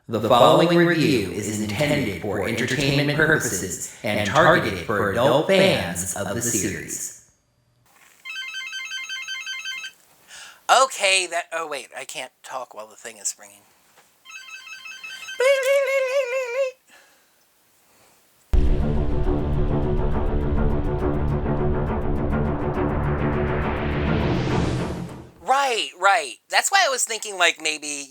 The following review is intended for entertainment purposes and targeted for adult fans of the series. Okay, oh wait, I can't talk while the thing is ringing. Right. That's why I was thinking like maybe,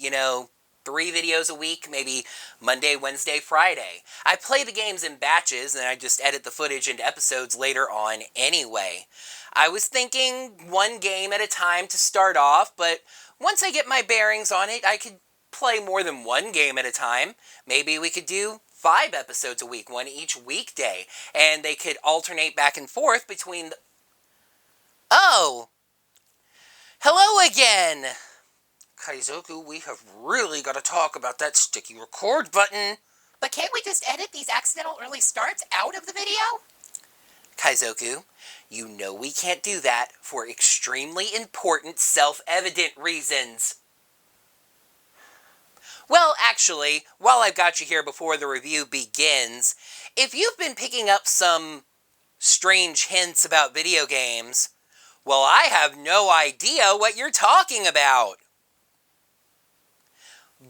3 videos a week, maybe Monday, Wednesday, Friday. I play the games in batches and I just edit the footage into episodes later on anyway. I was thinking 1 game at a time to start off, but once I get my bearings on it, I could play more than 1 game at a time. Maybe we could do 5 episodes a week, 1 each weekday, and they could alternate back and forth between the... Oh! Hello again! Kaizoku, we have really got to talk about that sticky record button. But can't we just edit these accidental early starts out of the video? Kaizoku, you know we can't do that for extremely important self-evident reasons. Well, actually, while I've got you here before the review begins, if you've been picking up some strange hints about video games, well, I have no idea what you're talking about.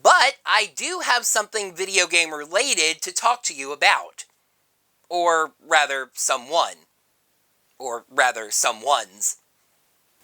But I do have something video game related to talk to you about. Or rather, someone. Or rather, someones.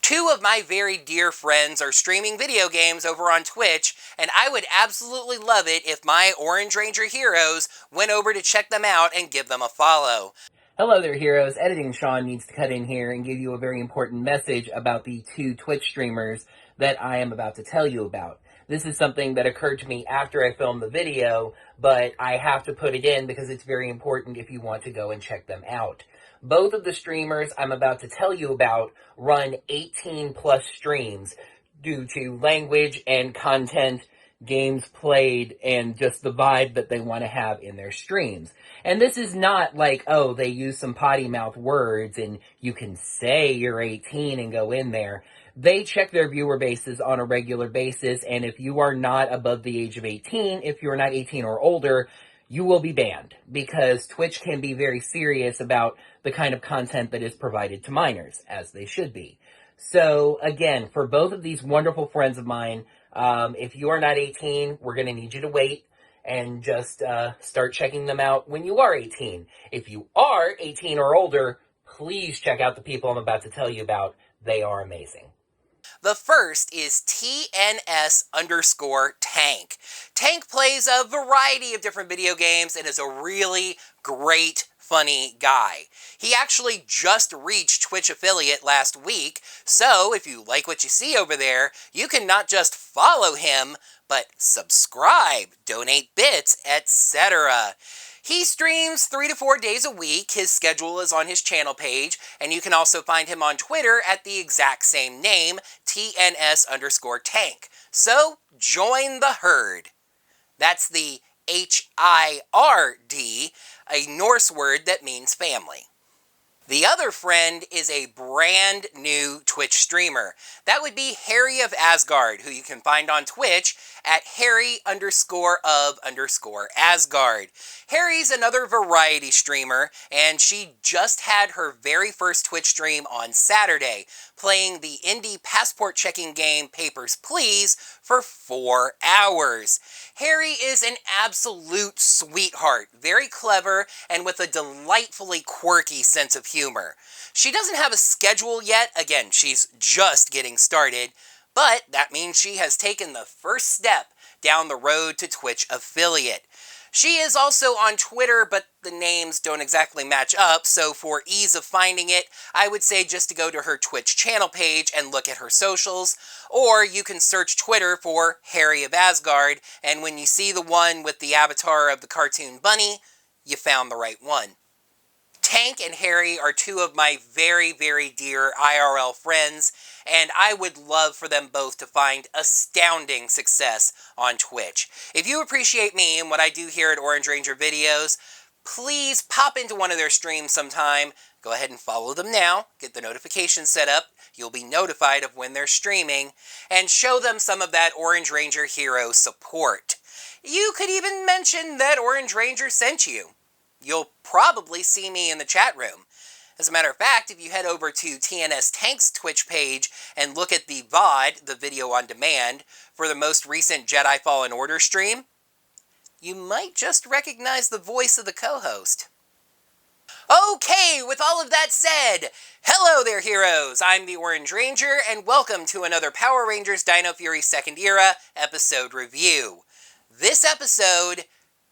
2 of my very dear friends are streaming video games over on Twitch, and I would absolutely love it if my Orange Ranger heroes went over to check them out and give them a follow. Hello there, heroes. Editing Sean needs to cut in here and give you a very important message about the 2 Twitch streamers that I am about to tell you about. This is something that occurred to me after I filmed the video, but I have to put it in because it's very important if you want to go and check them out. Both of the streamers I'm about to tell you about run 18 plus streams due to language and content, games played, and just the vibe that they want to have in their streams. And this is not like, oh, they use some potty mouth words and you can say you're 18 and go in there. They check their viewer bases on a regular basis, and if you are not above the age of 18, if you're not 18 or older, you will be banned, because Twitch can be very serious about the kind of content that is provided to minors, as they should be. So, again, for both of these wonderful friends of mine, if you are not 18, we're going to need you to wait and just start checking them out when you are 18. If you are 18 or older, please check out the people I'm about to tell you about. They are amazing. The first is TNS_Tank. Tank plays a variety of different video games and is a really great, funny guy. He actually just reached Twitch affiliate last week, so if you like what you see over there, you can not just follow him, but subscribe, donate bits, etc. He streams 3 to 4 days a week. His schedule is on his channel page, and you can also find him on Twitter at the exact same name, TNS_Tank. So, join the herd. That's the HIRD, a Norse word that means family. The other friend is a brand new Twitch streamer. That would be Harry of Asgard, who you can find on Twitch at Harry_of_Asgard. Harry's another variety streamer, and she just had her very first Twitch stream on Saturday, playing the indie passport checking game Papers, Please for 4 hours. Harry is an absolute sweetheart, very clever, and with a delightfully quirky sense of humor. She doesn't have a schedule yet. Again, she's just getting started, but that means she has taken the first step down the road to Twitch affiliate. She is also on Twitter, but the names don't exactly match up, so for ease of finding it, I would say just to go to her Twitch channel page and look at her socials, or you can search Twitter for Harry of Asgard, and when you see the one with the avatar of the cartoon bunny, you found the right one. Tank and Harry are 2 of my very, very dear IRL friends, and I would love for them both to find astounding success on Twitch. If you appreciate me and what I do here at Orange Ranger Videos, please pop into one of their streams sometime. Go ahead and follow them now, get the notifications set up, you'll be notified of when they're streaming, and show them some of that Orange Ranger hero support. You could even mention that Orange Ranger sent you. You'll probably see me in the chat room. As a matter of fact, if you head over to TNS Tank's Twitch page and look at the VOD, the video on demand, for the most recent Jedi Fallen Order stream, you might just recognize the voice of the co-host. Okay, with all of that said, hello there, heroes! I'm the Orange Ranger, and welcome to another Power Rangers Dino Fury Second Era episode review. This episode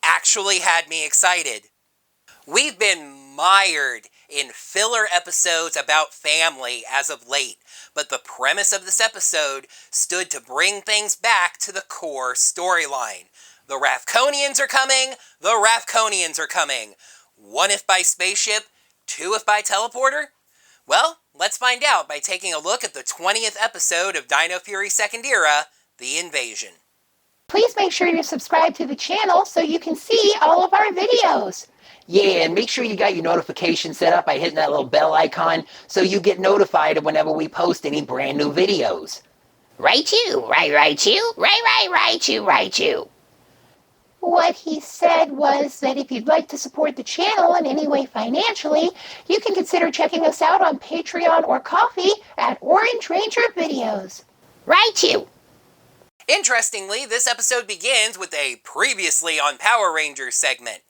actually had me excited. We've been mired in filler episodes about family as of late, but the premise of this episode stood to bring things back to the core storyline. The Rafkonians are coming, the Rafkonians are coming. One if by spaceship, two if by teleporter? Well, let's find out by taking a look at the 20th episode of Dino Fury Second Era, The Invasion. Please make sure you subscribe to the channel so you can see all of our videos. Yeah, and make sure you got your notifications set up by hitting that little bell icon so you get notified whenever we post any brand new videos. Right you. What he said was that if you'd like to support the channel in any way financially, you can consider checking us out on Patreon or Ko-fi at Orange Ranger Videos. Right you. Interestingly, this episode begins with a previously on Power Rangers segment.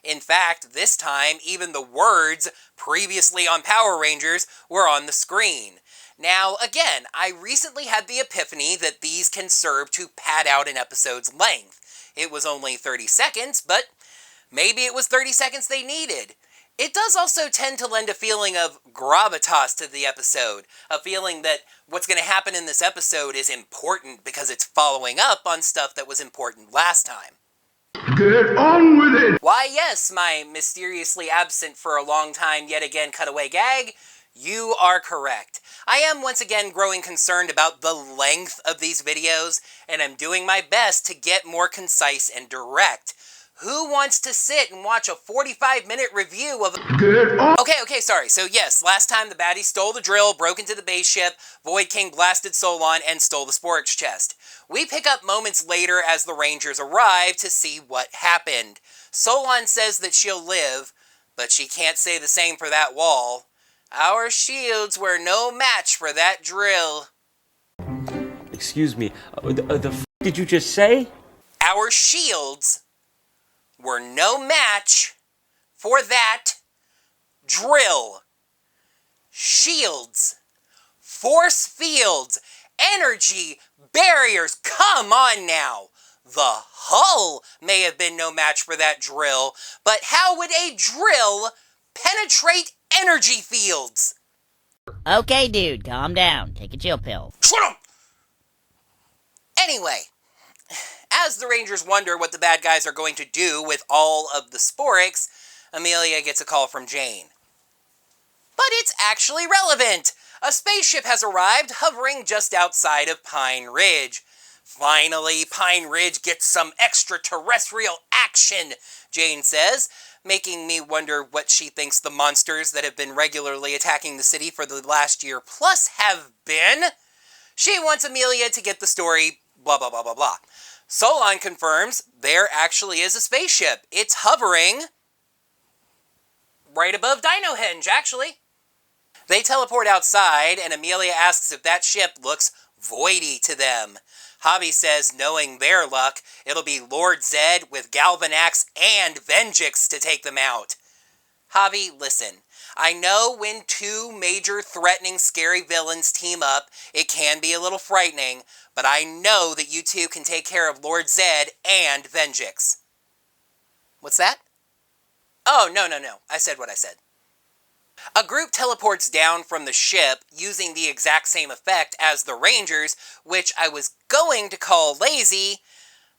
In fact, this time, even the words previously on Power Rangers were on the screen. Now, again, I recently had the epiphany that these can serve to pad out an episode's length. It was only 30 seconds, but maybe it was 30 seconds they needed. It does also tend to lend a feeling of gravitas to the episode, a feeling that what's going to happen in this episode is important because it's following up on stuff that was important last time. Get on with it! Why, yes, my mysteriously absent for a long time yet again cutaway gag, you are correct. I am once again growing concerned about the length of these videos, and I'm doing my best to get more concise and direct. Who wants to sit and watch a 45-minute review of Get on! Okay, sorry. So yes, last time the baddie stole the drill, broke into the base ship, Void King blasted Solon, and stole the Sporix chest. We pick up moments later as the Rangers arrive to see what happened. Solon says that she'll live, but she can't say the same for that wall. Our shields were no match for that drill. Excuse me, the f*** did you just say? Our shields were no match for that drill. Shields, force fields, energy, barriers, come on now. The hull may have been no match for that drill, but how would a drill penetrate energy fields? Okay, dude, calm down. Take a chill pill. Shut up! Anyway, as the Rangers wonder what the bad guys are going to do with all of the Sporix, Amelia gets a call from Jane. But it's actually relevant! A spaceship has arrived, hovering just outside of Pine Ridge. Finally, Pine Ridge gets some extraterrestrial action, Jane says, making me wonder what she thinks the monsters that have been regularly attacking the city for the last year plus have been. She wants Amelia to get the story, blah blah blah blah blah. Solon confirms there actually is a spaceship. It's hovering right above Dino Henge, actually. They teleport outside, and Amelia asks if that ship looks voidy to them. Javi says, knowing their luck, it'll be Lord Zed with Galvanax and Venjix to take them out. Javi, listen. I know when two major threatening scary villains team up, it can be a little frightening, but I know that you two can take care of Lord Zed and Venjix. What's that? Oh, no. I said what I said. A group teleports down from the ship using the exact same effect as the Rangers, which I was going to call lazy,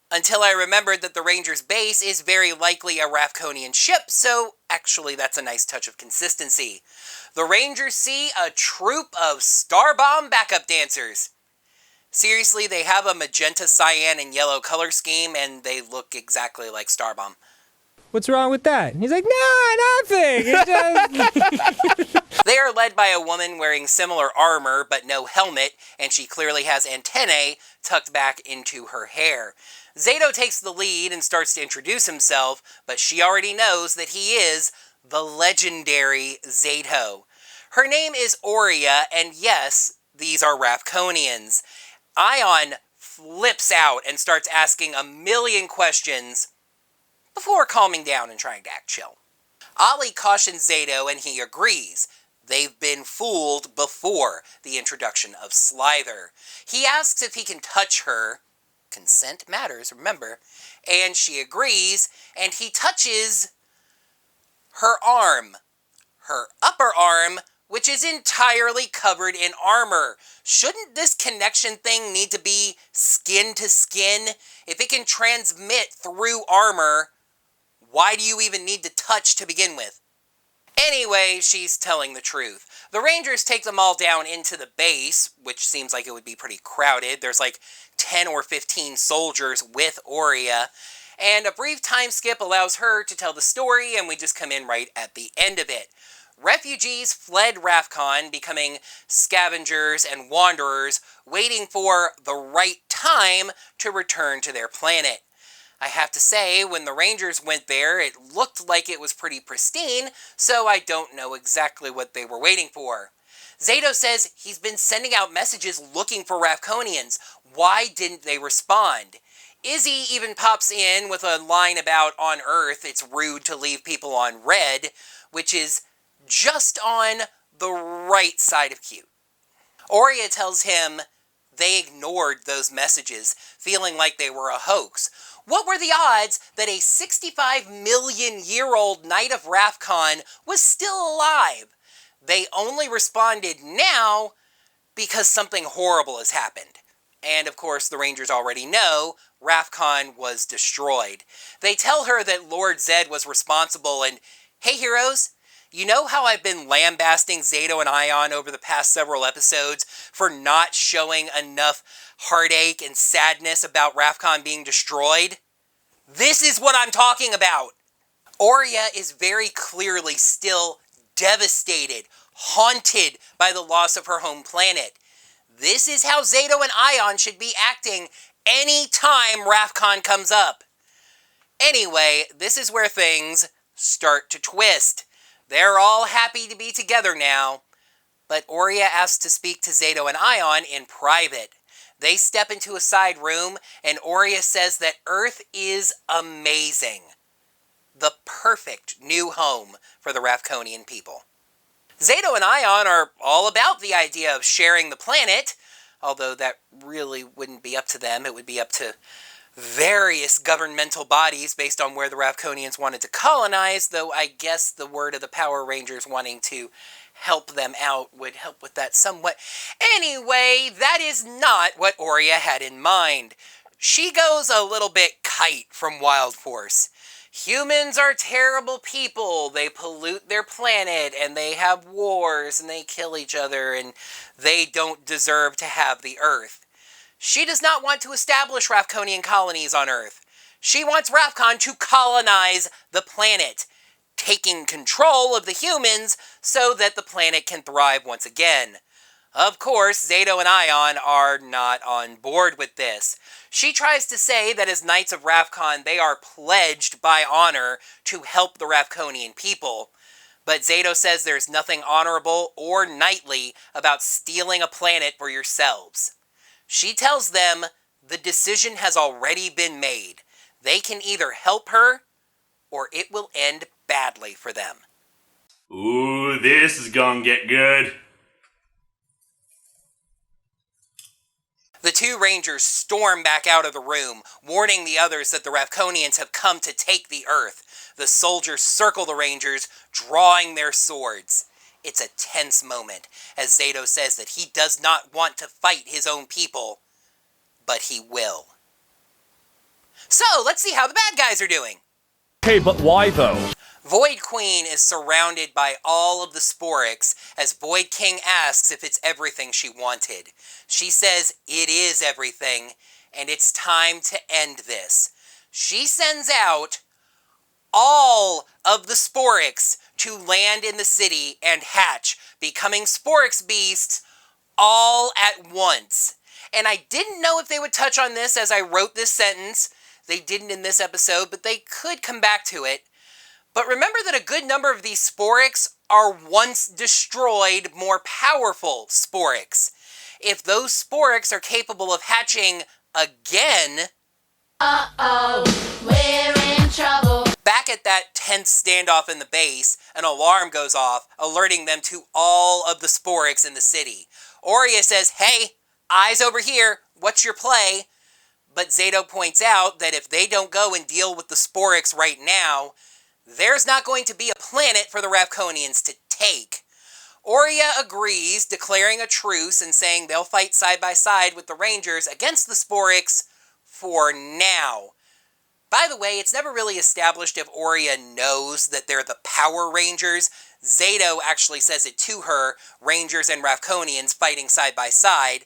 until I remembered that the Rangers' base is very likely a Rafkonian ship, so actually that's a nice touch of consistency. The Rangers see a troop of Starbomb backup dancers. Seriously, they have a magenta, cyan, and yellow color scheme, and they look exactly like Starbomb. What's wrong with that? And he's like, no, nothing. It just... They are led by a woman wearing similar armor but no helmet, and she clearly has antennae tucked back into her hair. Zayto takes the lead and starts to introduce himself, but she already knows that he is the legendary Zayto. Her name is Aurea, and yes, these are Rafkonians. Aiyon flips out and starts asking a million questions before calming down and trying to act chill. Ollie cautions Zayto, and he agrees. They've been fooled before the introduction of Slither. He asks if he can touch her. Consent matters, remember. And she agrees, and he touches her arm. Her upper arm, which is entirely covered in armor. Shouldn't this connection thing need to be skin to skin? If it can transmit through armor, why do you even need to touch to begin with? Anyway, she's telling the truth. The Rangers take them all down into the base, which seems like it would be pretty crowded. There's like 10 or 15 soldiers with Aurea, and a brief time skip allows her to tell the story, and we just come in right at the end of it. Refugees fled Rafkon, becoming scavengers and wanderers, waiting for the right time to return to their planet. I have to say, when the Rangers went there, it looked like it was pretty pristine, so I don't know exactly what they were waiting for. Zayto says he's been sending out messages looking for Rafkonians. Why didn't they respond? Izzy even pops in with a line about on Earth it's rude to leave people on red, which is just on the right side of cute. Aurea tells him they ignored those messages, feeling like they were a hoax. What were the odds that a 65-million-year-old Knight of Rafkon was still alive? They only responded now because something horrible has happened. And of course, the Rangers already know Rafkon was destroyed. They tell her that Lord Zed was responsible and, hey heroes, you know how I've been lambasting Zayto and Aiyon over the past several episodes for not showing enough heartache and sadness about Rafkon being destroyed? This is what I'm talking about! Aurea is very clearly still devastated, haunted by the loss of her home planet. This is how Zayto and Aiyon should be acting any time Rafkon comes up. Anyway, this is where things start to twist. They're all happy to be together now, but Aurea asks to speak to Zayto and Aiyon in private. They step into a side room, and Aurea says that Earth is amazing. The perfect new home for the Rafkonian people. Zayto and Aiyon are all about the idea of sharing the planet, although that really wouldn't be up to them. It would be up to various governmental bodies based on where the Rafkonians wanted to colonize, though I guess the word of the Power Rangers wanting to help them out would help with that somewhat. Anyway, that is not what Aurea had in mind. She goes a little bit kite from Wild Force. Humans are terrible people. They pollute their planet, and they have wars, and they kill each other, and they don't deserve to have the Earth. She does not want to establish Rafkonian colonies on Earth. She wants Rafkon to colonize the planet, taking control of the humans so that the planet can thrive once again. Of course, Zayto and Aiyon are not on board with this. She tries to say that as Knights of Rafkon, they are pledged by honor to help the Rafkonian people. But Zayto says there's nothing honorable or knightly about stealing a planet for yourselves. She tells them the decision has already been made. They can either help her, or it will end badly for them. Ooh, this is gonna get good. The two Rangers storm back out of the room, warning the others that the Rafkonians have come to take the Earth. The soldiers circle the Rangers, drawing their swords. It's a tense moment, as Zayto says that he does not want to fight his own people, but he will. So, let's see how the bad guys are doing. Okay, but why though? Void Queen is surrounded by all of the Sporix, as Void King asks if it's everything she wanted. She says it is everything, and it's time to end this. She sends out all of the Sporix to land in the city and hatch, becoming Sporix Beasts all at once. And I didn't know if they would touch on this as I wrote this sentence. They didn't in this episode, but they could come back to it. But remember that a good number of these Sporix are once destroyed, more powerful Sporix. If those Sporix are capable of hatching again... Uh-oh, we're in trouble. Back at that tense standoff in the base, an alarm goes off, alerting them to all of the Sporix in the city. Aurea says, "Hey, eyes over here, what's your play?" But Zayto points out that if they don't go and deal with the Sporix right now, there's not going to be a planet for the Rafkonians to take. Aurea agrees, declaring a truce and saying they'll fight side by side with the Rangers against the Sporix for now. By the way, it's never really established if Aurea knows that they're the Power Rangers. Zayto actually says it to her, Rangers and Rafkonians fighting side by side.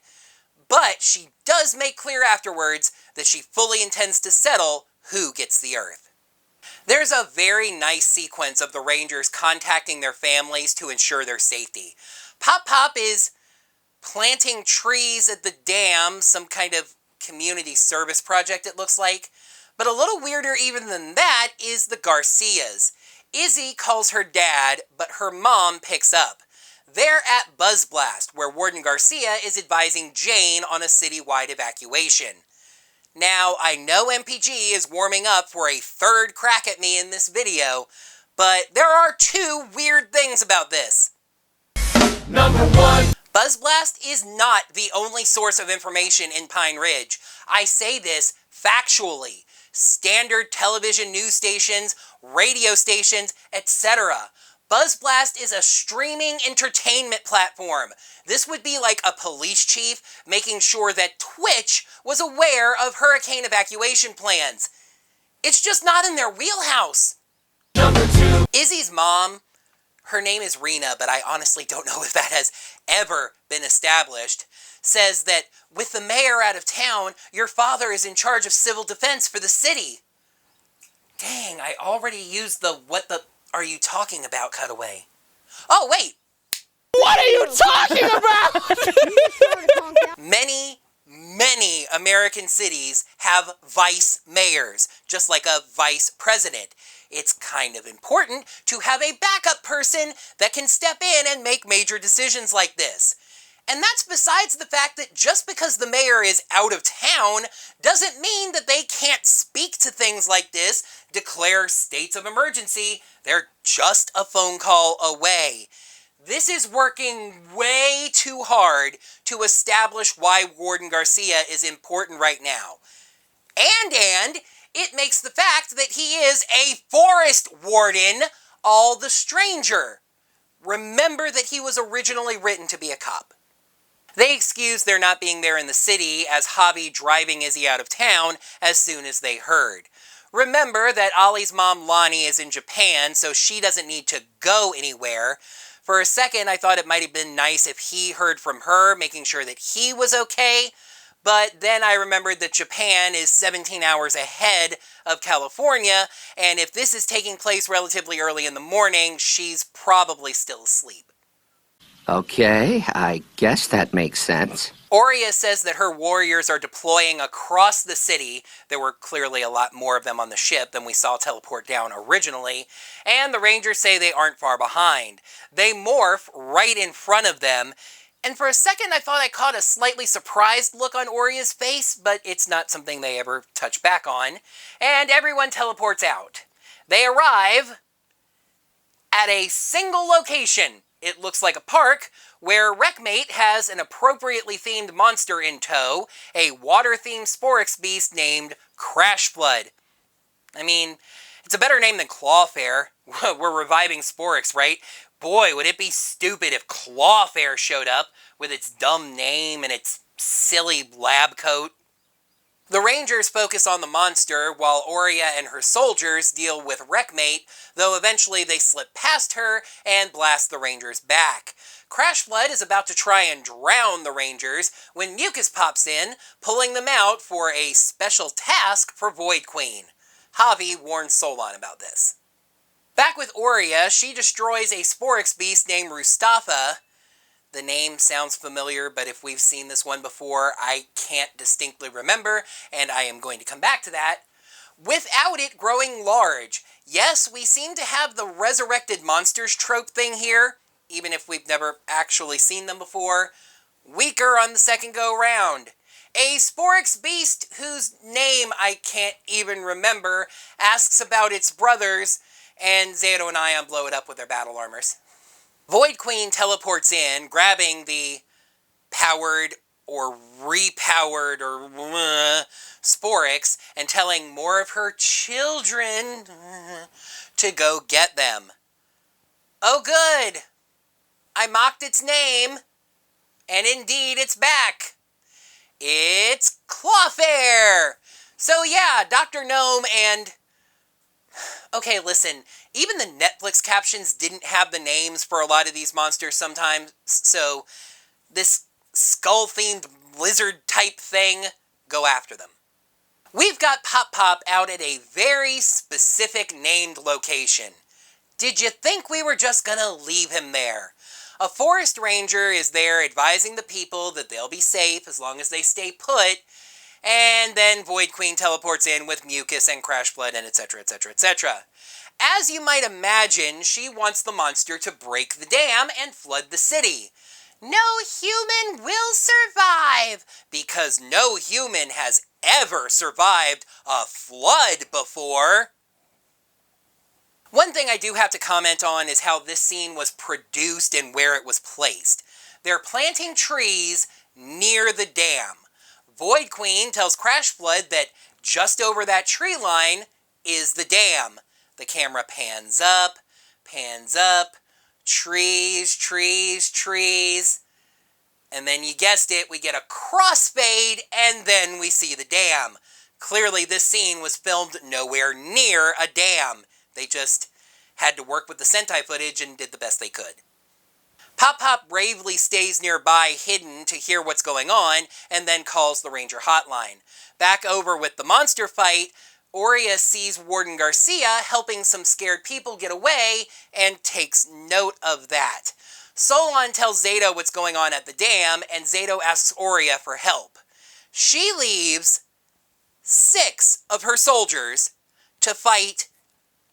But she does make clear afterwards that she fully intends to settle who gets the Earth. There's a very nice sequence of the Rangers contacting their families to ensure their safety. Pop Pop is planting trees at the dam, some kind of community service project it looks like. But a little weirder even than that is the Garcias. Izzy calls her dad, but her mom picks up. They're at Buzz Blast, where Warden Garcia is advising Jane on a citywide evacuation. Now, I know MPG is warming up for a third crack at me in this video, but there are two weird things about this. Number 1. Buzz Blast is not the only source of information in Pine Ridge. I say this factually. Standard television news stations, radio stations, etc. Buzz Blast is a streaming entertainment platform. This would be like a police chief making sure that Twitch was aware of hurricane evacuation plans. It's just not in their wheelhouse. Number 2. Izzy's mom, her name is Rena, but I honestly don't know if that has ever been established, says that with the mayor out of town, your father is in charge of civil defense for the city. Dang, I already used the "what the are you talking about" cutaway. Oh, wait! What are you talking about? Many American cities have vice mayors, just like a vice president. It's kind of important to have a backup person that can step in and make major decisions like this. And that's besides the fact that just because the mayor is out of town doesn't mean that they can't speak to things like this, declare states of emergency. They're just a phone call away. This is working way too hard to establish why Warden Garcia is important right now. And it makes the fact that he is a forest warden all the stranger. Remember that he was originally written to be a cop. They excuse their not being there in the city as Javi driving Izzy out of town as soon as they heard. Remember that Ollie's mom Lonnie is in Japan, so she doesn't need to go anywhere. For a second, I thought it might have been nice if he heard from her, making sure that he was okay. But then I remembered that Japan is 17 hours ahead of California, and if this is taking place relatively early in the morning, she's probably still asleep. Okay, I guess that makes sense. Aurea says that her warriors are deploying across the city. There were clearly a lot more of them on the ship than we saw teleport down originally, and the Rangers say they aren't far behind. They morph right in front of them, and for a second I thought I caught a slightly surprised look on Aurea's face, but it's not something they ever touch back on, and everyone teleports out. They arrive at a single location. It looks like a park, where Wreckmate has an appropriately themed monster in tow, a water-themed Sporix Beast named Crash Flood. I mean, it's a better name than Clawfare. We're reviving Sporix, right? Boy, would it be stupid if Clawfare showed up with its dumb name and its silly lab coat. The Rangers focus on the monster, while Aurea and her soldiers deal with Wreckmate, though eventually they slip past her and blast the Rangers back. Crash Flood is about to try and drown the Rangers when Mucus pops in, pulling them out for a special task for Void Queen. Javi warns Solon about this. Back with Aurea, she destroys a Sporix Beast named Mustafa. The name sounds familiar, but if we've seen this one before, I can't distinctly remember, and I am going to come back to that. Without it growing large. Yes, we seem to have the resurrected monsters trope thing here, even if we've never actually seen them before. Weaker on the second go-round. A Sporix Beast, whose name I can't even remember, asks about its brothers, and Zayto and Aiyon blow it up with their battle armors. Void Queen teleports in, grabbing the powered or repowered or Sporix, and telling more of her children to go get them. Oh good! I mocked its name, and indeed it's back. It's Clawfair! So yeah, Dr. Gnome and... Okay, listen, even the Netflix captions didn't have the names for a lot of these monsters sometimes, so this skull-themed lizard-type thing, go after them. We've got Pop Pop out at a very specific named location. Did you think we were just gonna leave him there? A forest ranger is there advising the people that they'll be safe as long as they stay put, and then Void Queen teleports in with mucus and crash blood and etc, etc, etc. As you might imagine, she wants the monster to break the dam and flood the city. No human will survive, because no human has ever survived a flood before. One thing I do have to comment on is how this scene was produced and where it was placed. They're planting trees near the dam. Void Queen tells Crash Flood that just over that tree line is the dam. The camera pans up, trees, trees, trees. And then you guessed it, we get a crossfade, and then we see the dam. Clearly this scene was filmed nowhere near a dam. They just had to work with the Sentai footage and did the best they could. Pop Pop bravely stays nearby, hidden, to hear what's going on, and then calls the Ranger hotline. Back over with the monster fight, Aurea sees Warden Garcia helping some scared people get away, and takes note of that. Solon tells Zayto what's going on at the dam, and Zayto asks Aurea for help. She leaves 6 of her soldiers to fight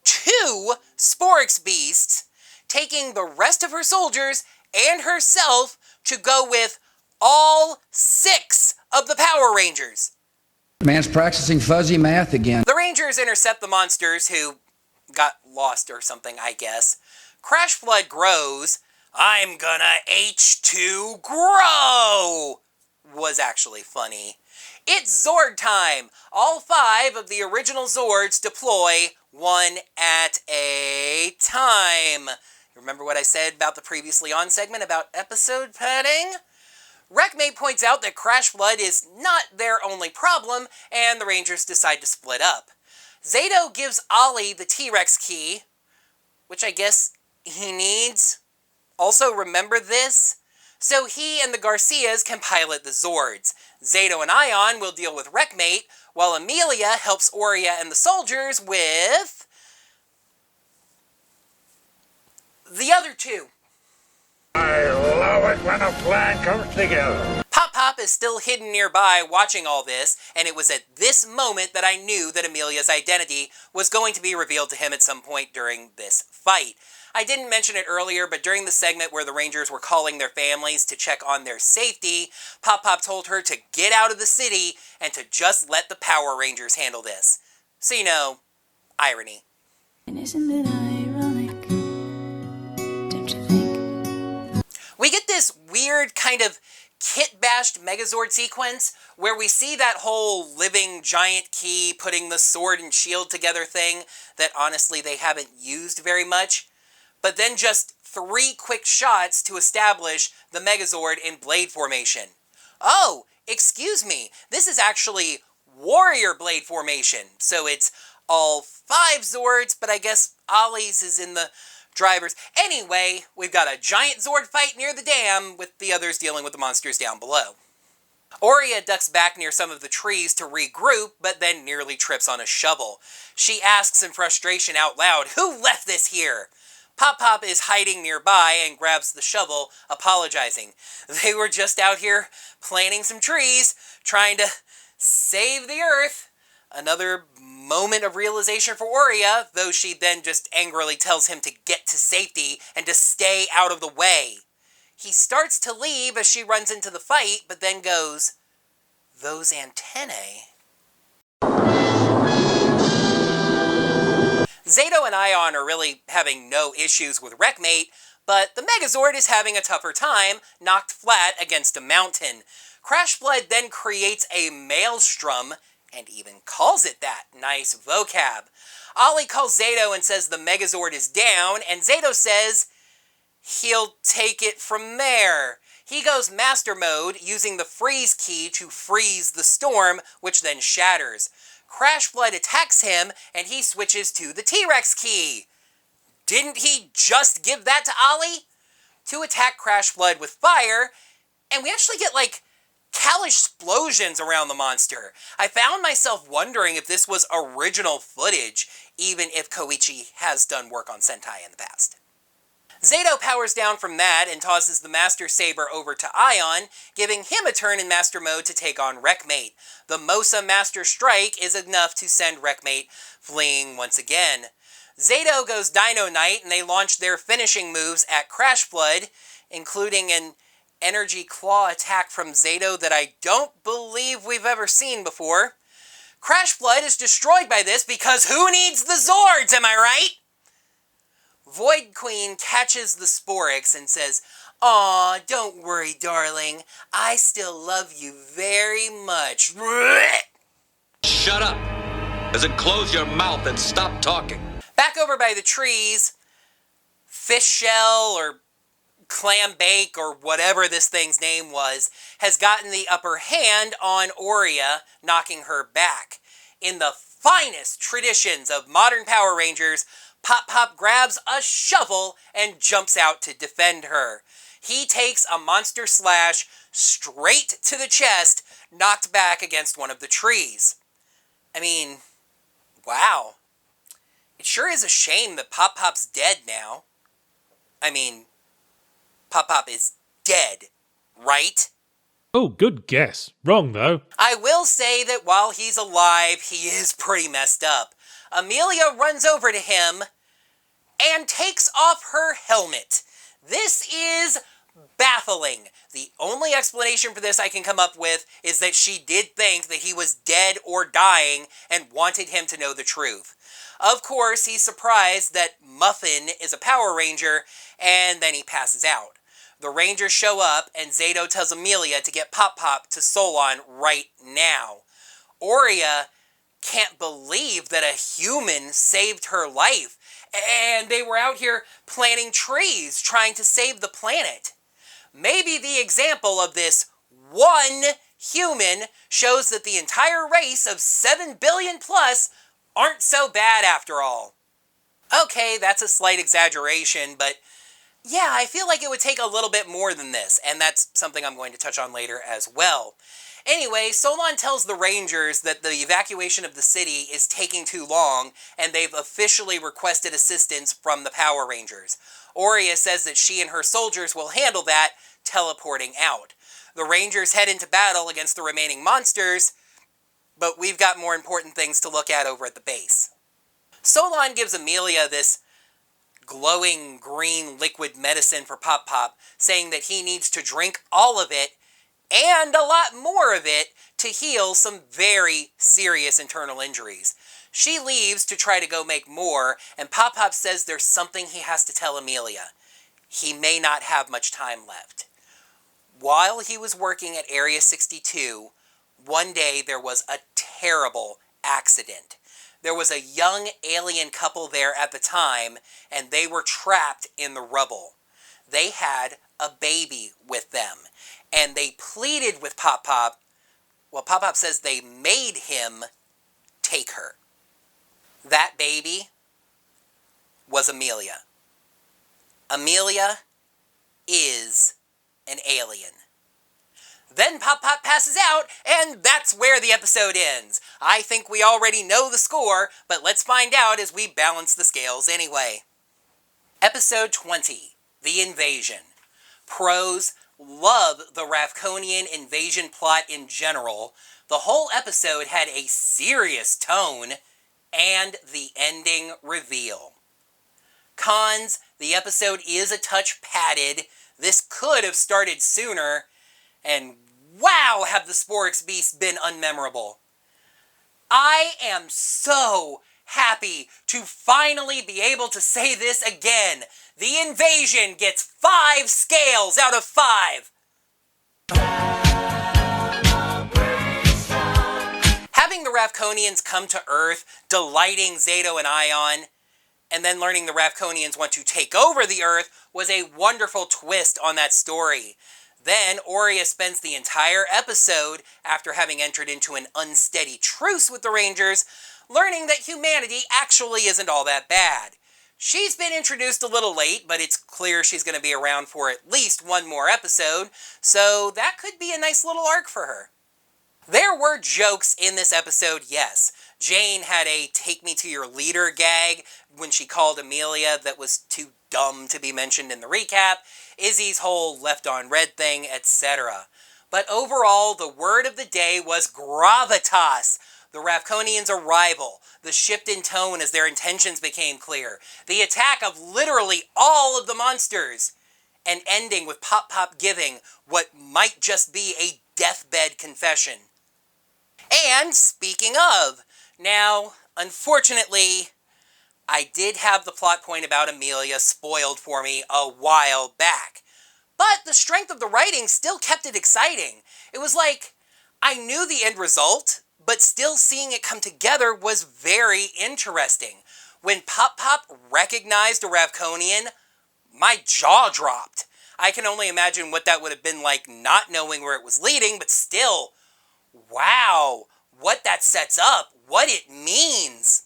2 Sporix Beasts, taking the rest of her soldiers and herself to go with all 6 of the Power Rangers. Man's practicing fuzzy math again. The Rangers intercept the monsters, who got lost or something, I guess. Crash Flood grows. I'm gonna H2 grow! Was actually funny. It's Zord time! All 5 of the original Zords deploy, one at a time. Remember what I said about the previously on segment about episode padding? Wreckmate points out that Crash Flood is not their only problem, and the Rangers decide to split up. Zayto gives Ollie the T-Rex key, which I guess he needs. Also, remember this? So he and the Garcias can pilot the Zords. Zayto and Aiyon will deal with Wreckmate, while Amelia helps Aurea and the soldiers with the other 2. I love it when a plan comes together. Pop Pop is still hidden nearby watching all this, and it was at this moment that I knew that Amelia's identity was going to be revealed to him at some point during this fight. I didn't mention it earlier, but during the segment where the Rangers were calling their families to check on their safety, Pop Pop told her to get out of the city and to just let the Power Rangers handle this. So, you know, irony. And isn't it ironic? Don't you think? We get this weird kind of kit-bashed Megazord sequence where we see that whole living giant key putting the sword and shield together thing that honestly they haven't used very much. But then just 3 quick shots to establish the Megazord in blade formation. Oh, excuse me, this is actually Warrior Blade formation. So it's all 5 Zords, but I guess Ollie's is in the drivers. Anyway, we've got a giant Zord fight near the dam with the others dealing with the monsters down below. Aurea ducks back near some of the trees to regroup, but then nearly trips on a shovel. She asks in frustration out loud, "Who left this here?" Pop Pop is hiding nearby and grabs the shovel, apologizing. They were just out here planting some trees, trying to save the earth. Another moment of realization for Aurea, though she then just angrily tells him to get to safety and to stay out of the way. He starts to leave as she runs into the fight, but then goes, "Those antennae." Zayto and Aiyon are really having no issues with Wreckmate, but the Megazord is having a tougher time, knocked flat against a mountain. Crashblood then creates a maelstrom, and even calls it that. Nice vocab. Ollie calls Zayto and says the Megazord is down, and Zayto says he'll take it from there. He goes master mode, using the freeze key to freeze the storm, which then shatters. Crashblood attacks him, and he switches to the T-Rex key. Didn't he just give that to Ollie? To attack Crashblood with fire, and we actually get, like, Cal-explosions around the monster. I found myself wondering if this was original footage, even if Koichi has done work on Sentai in the past. Zayto powers down from that and tosses the Master Saber over to Aiyon, giving him a turn in Master Mode to take on Wreckmate. The Mosa Master Strike is enough to send Wreckmate fleeing once again. Zayto goes Dino Knight, and they launch their finishing moves at Crashblood, including an energy claw attack from Zayto that I don't believe we've ever seen before. Crashblood is destroyed by this because who needs the Zords, am I right? Void Queen catches the Sporix and says, "Aw, don't worry, darling. I still love you very much." Shut up! As in, close your mouth and stop talking. Back over by the trees, Fish Shell or Clam Bake or whatever this thing's name was, has gotten the upper hand on Aurea, knocking her back. In the finest traditions of modern Power Rangers, Pop Pop grabs a shovel and jumps out to defend her. He takes a monster slash straight to the chest, knocked back against one of the trees. I mean, wow. It sure is a shame that Pop Pop's dead now. I mean, Pop Pop is dead, right? Oh, good guess. Wrong, though. I will say that while he's alive, he is pretty messed up. Amelia runs over to him and takes off her helmet. This is baffling. The only explanation for this I can come up with is that she did think that he was dead or dying and wanted him to know the truth. Of course, he's surprised that Muffin is a Power Ranger, and then he passes out. The Rangers show up, and Zayto tells Amelia to get Pop Pop to Solon right now. Aurea can't believe that a human saved her life, and they were out here planting trees, trying to save the planet. Maybe the example of this one human shows that the entire race of 7 billion plus aren't so bad after all. Okay, that's a slight exaggeration, but yeah, I feel like it would take a little bit more than this, and that's something I'm going to touch on later as well. Anyway, Solon tells the Rangers that the evacuation of the city is taking too long, and they've officially requested assistance from the Power Rangers. Aurea says that she and her soldiers will handle that, teleporting out. The Rangers head into battle against the remaining monsters, but we've got more important things to look at over at the base. Solon gives Amelia this glowing green liquid medicine for Pop Pop, saying that he needs to drink all of it and a lot more of it to heal some very serious internal injuries. She leaves to try to go make more, and Pop Pop says there's something he has to tell Amelia. He may not have much time left. While he was working at Area 62, one day there was a terrible accident. There was a young alien couple there at the time, and they were trapped in the rubble. They had a baby with them, and they pleaded with Pop Pop. Well, Pop Pop says they made him take her. That baby was Amelia. Amelia is an alien. Then Pop Pop passes out, and that's where the episode ends. I think we already know the score, but let's find out as we balance the scales anyway. Episode 20, The Invasion. Pros: love the Rafkonian invasion plot in general. The whole episode had a serious tone, and the ending reveal. Cons: the episode is a touch padded. This could have started sooner, and wow, have the Sporix Beasts been unmemorable. I am so happy to finally be able to say this again. The Invasion gets 5 scales out of 5. Having the Rafkonians come to Earth, delighting Zayto and Aiyon, and then learning the Rafkonians want to take over the Earth was a wonderful twist on that story. Then, Aurea spends the entire episode, after having entered into an unsteady truce with the Rangers, learning that humanity actually isn't all that bad. She's been introduced a little late, but it's clear she's going to be around for at least one more episode, so that could be a nice little arc for her. There were jokes in this episode, yes. Jane had a take me to your leader gag when she called Amelia that was too dumb to be mentioned in the recap, Izzy's whole left on red thing, etc. But overall, the word of the day was gravitas. The Rafkonians' arrival, the shift in tone as their intentions became clear, the attack of literally all of the monsters, and ending with Pop Pop giving what might just be a deathbed confession. And speaking of, now, unfortunately, I did have the plot point about Amelia spoiled for me a while back. But the strength of the writing still kept it exciting. It was like, I knew the end result, but still seeing it come together was very interesting. When Pop Pop recognized a Rafkonian, my jaw dropped. I can only imagine what that would have been like not knowing where it was leading, but still, wow, what that sets up, what it means.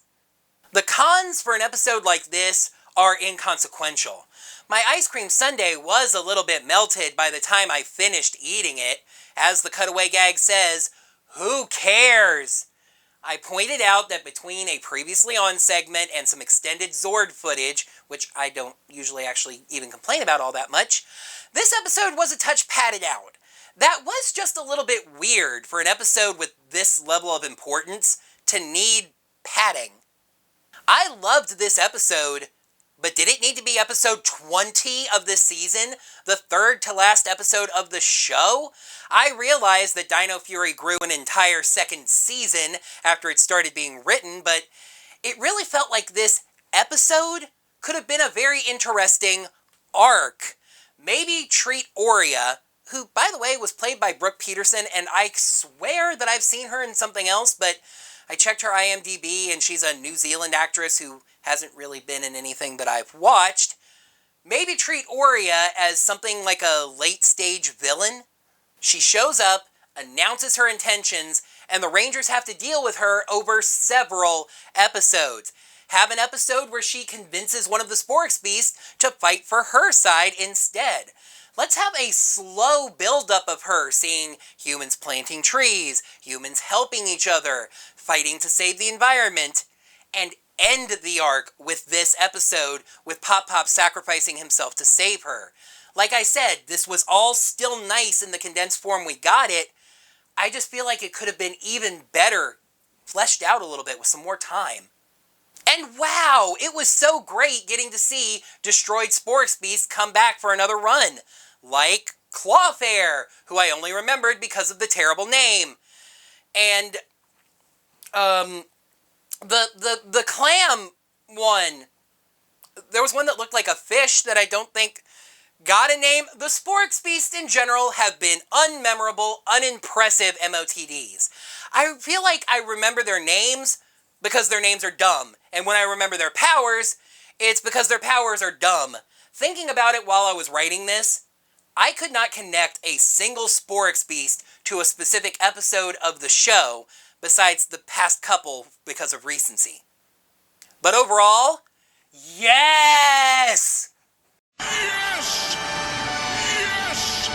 The cons for an episode like this are inconsequential. My ice cream sundae was a little bit melted by the time I finished eating it. As the cutaway gag says, who cares? I pointed out that between a previously on segment and some extended Zord footage, which I don't usually actually even complain about all that much, this episode was a touch padded out. That was just a little bit weird for an episode with this level of importance to need padding. I loved this episode, but did it need to be episode 20 of this season? The third to last episode of the show? I realized that Dino Fury grew an entire second season after it started being written, but it really felt like this episode could have been a very interesting arc. Maybe treat Aurea, who, by the way, was played by Brooke Peterson, and I swear that I've seen her in something else, but I checked her IMDb, and she's a New Zealand actress who hasn't really been in anything that I've watched. Maybe treat Aurea as something like a late-stage villain. She shows up, announces her intentions, and the Rangers have to deal with her over several episodes. Have an episode where she convinces one of the Sporix Beasts to fight for her side instead. Let's have a slow build-up of her seeing humans planting trees, humans helping each other, fighting to save the environment, and end the arc with this episode with Pop Pop sacrificing himself to save her. Like I said, this was all still nice in the condensed form we got it. I just feel like it could have been even better, fleshed out a little bit with some more time. And wow, it was so great getting to see destroyed Sporix Beast come back for another run. Like Clawfair, who I only remembered because of the terrible name. And, the clam one. There was one that looked like a fish that I don't think got a name. The Sporix Beasts in general have been unmemorable, unimpressive MOTDs. I feel like I remember their names because their names are dumb. And when I remember their powers, it's because their powers are dumb. Thinking about it while I was writing this, I could not connect a single Sporix Beast to a specific episode of the show besides the past couple because of recency. But overall, yes! Yes! Yes!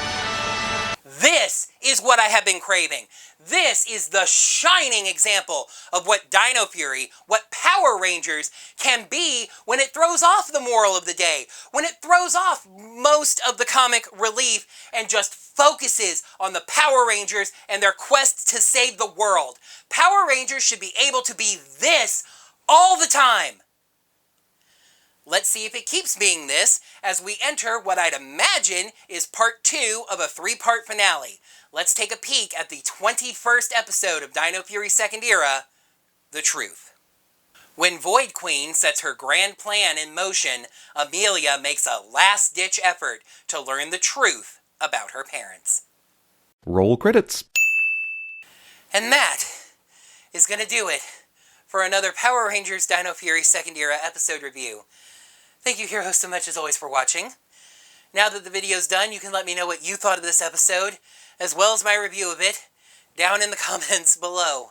This is what I have been craving. This is the shining example of what Dino Fury, what Power Rangers can be when it throws off the moral of the day, when it throws off most of the comic relief and just focuses on the Power Rangers and their quest to save the world. Power Rangers should be able to be this all the time. Let's see if it keeps being this as we enter what I'd imagine is part 2 of a 3-part finale. Let's take a peek at the 21st episode of Dino Fury Second Era, The Truth. When Void Queen sets her grand plan in motion, Amelia makes a last-ditch effort to learn the truth about her parents. Roll credits. And that is going to do it for another Power Rangers Dino Fury Second Era episode review. Thank you, heroes, so much as always for watching. Now that the video's done, you can let me know what you thought of this episode, as well as my review of it, down in the comments below.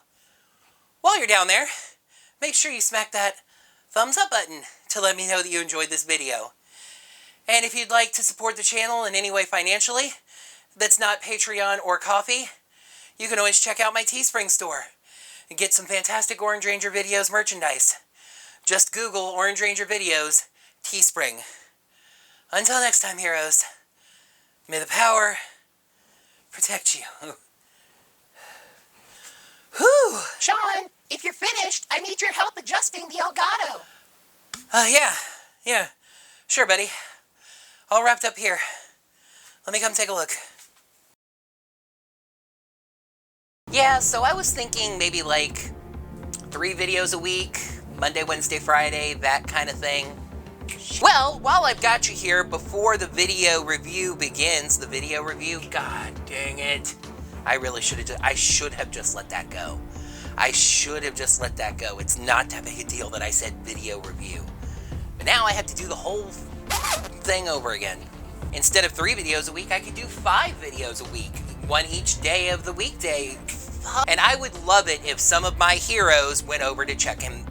While you're down there, make sure you smack that thumbs up button to let me know that you enjoyed this video. And if you'd like to support the channel in any way financially, that's not Patreon or Ko-fi, you can always check out my Teespring store and get some fantastic Orange Ranger Videos merchandise. Just Google Orange Ranger Videos, Teespring. Until next time, heroes, may the power protect you. Whew! Sean, if you're finished, I need your help adjusting the Elgato. Yeah. Sure, buddy. All wrapped up here. Let me come take a look. Yeah, so I was thinking maybe like 3 videos a week, Monday, Wednesday, Friday, that kind of thing. Well, while I've got you here, before the video review begins, god dang it. I should have just let that go. It's not that big a deal that I said video review. But now I have to do the whole thing over again. Instead of 3 videos a week, I could do 5 videos a week. 1 each day of the weekday. And I would love it if some of my heroes went over to check him.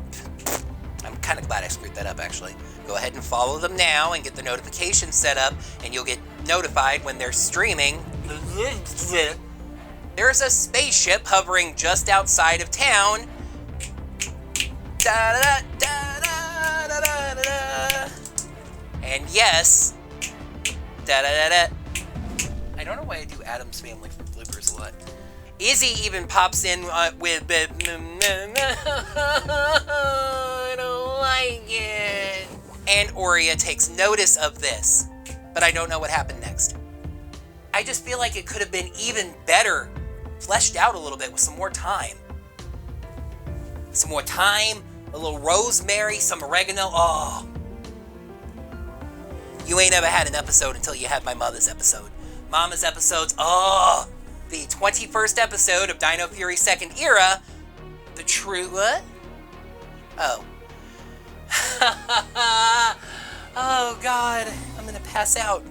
I'm kind of glad I screwed that up, actually. Go ahead and follow them now and get the notifications set up, and you'll get notified when they're streaming. There's a spaceship hovering just outside of town. And yes, I don't know why I do Addams Family from bloopers a lot. Izzy even pops in with I don't like it. And Aurea takes notice of this, but I don't know what happened next. I just feel like it could have been even better, fleshed out a little bit with some more time. Some more time, a little rosemary, some oregano. Oh. You ain't ever had an episode until you had my mother's episode. Mama's episodes, oh. The 21st episode of Dino Fury Second Era, The True, what? Oh. Oh God, I'm gonna pass out.